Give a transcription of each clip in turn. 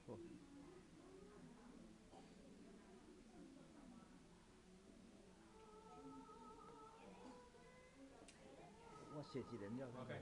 哦，我写几人了。OK，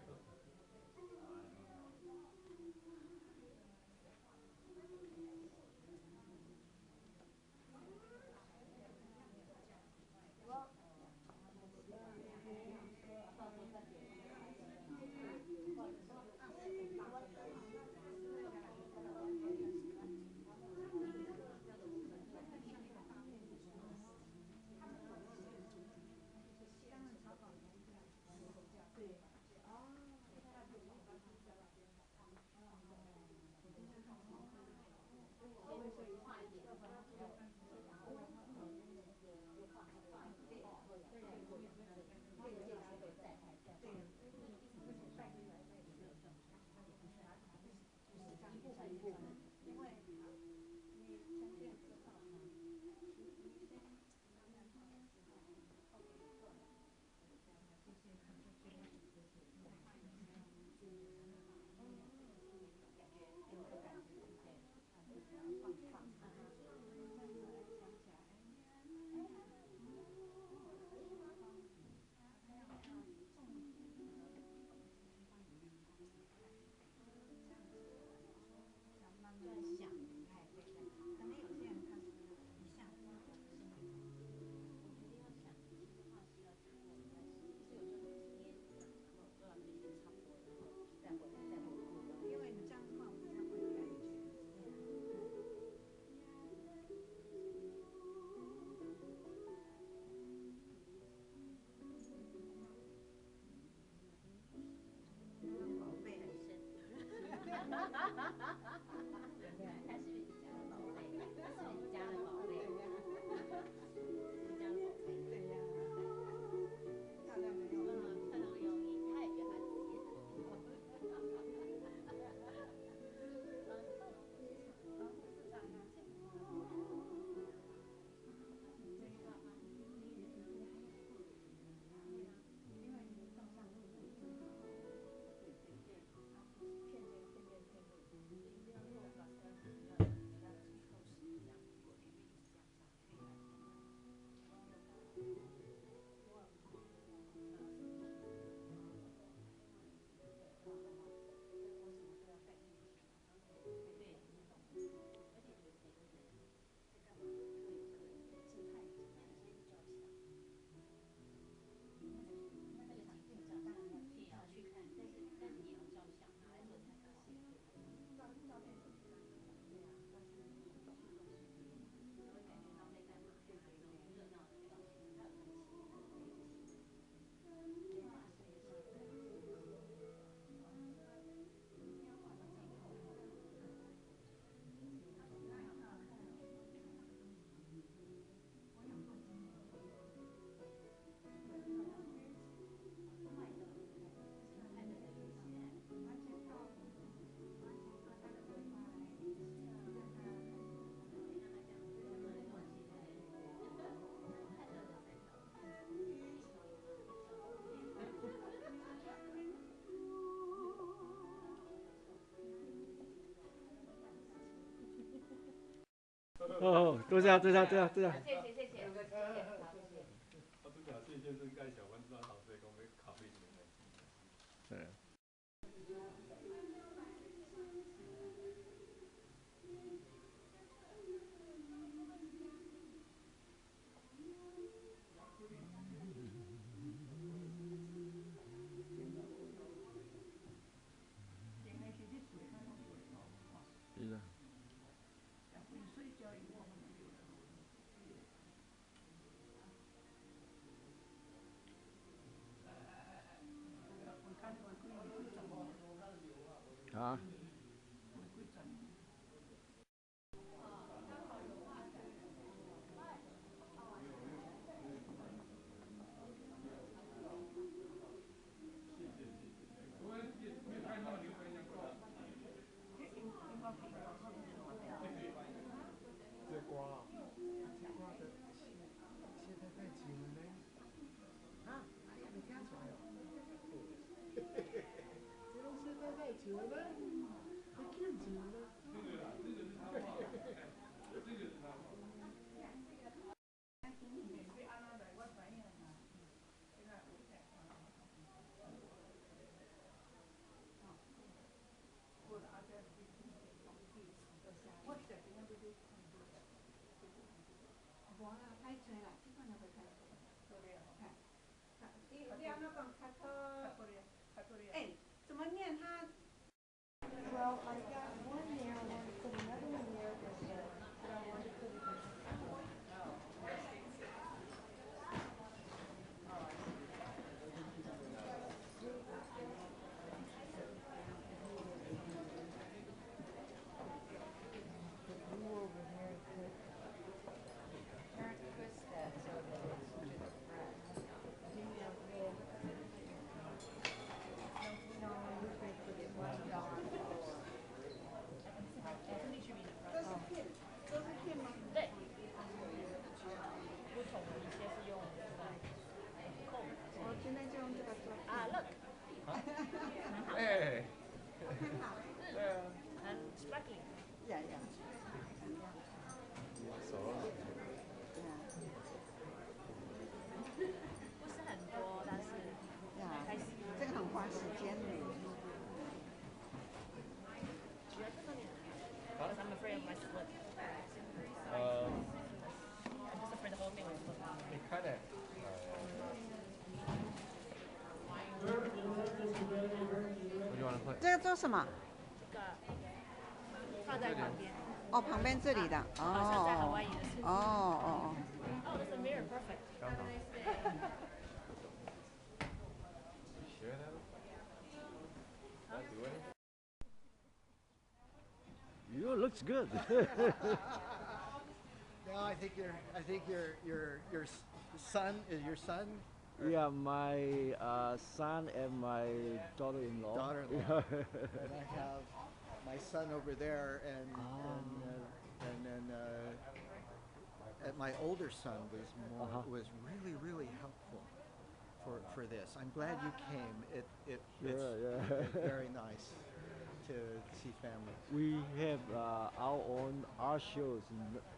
哦，都这样，这样，这样，这样。谢谢谢谢，谢谢，好谢谢。我拄条谢先生介绍阮怎头势，讲要考虑一个代志。对。是啊。活啊，开吹啦，这款就会开吹。你要那个卡特，哎，怎么念它？Well, I got one there. I want to put another one there, but I want to put it in. Hey. Sparkling. Yeah, yeah. 熟了。不是很多，但是开始。这个很花时间的。Because I'm afraid of my slip. I'm just afraid the whole thing will slip. It kind of. What do you want to play? 这个做什么？这个放在旁边。哦，旁边这里的。好像在海外的事情。哦。Oh, that's a mirror, perfect. Have a nice day. You sure that? Not do anything? You looks good. No, I think your son is your son. Yeah, my son and my daughter-in-law. Daughter-in-law. And I have my son over there, and my older son was really helpful for this. I'm glad you came. It's very nice to see family. We have our own art shows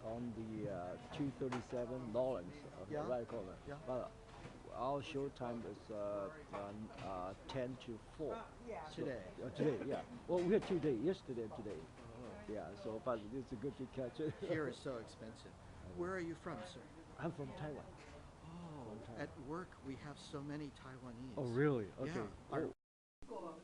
on the 237 Lawrence, Yeah. right corner. Yeah. But our show time is 10 to 4. Today. Today, yeah. Well, we had 2 days, yesterday and today. Yeah, so, but it's a good to catch it. Here is so expensive. Where are you from, sir? I'm from Taiwan. Oh, at work we have so many Taiwanese. Oh, really? Okay. Yeah. Oh.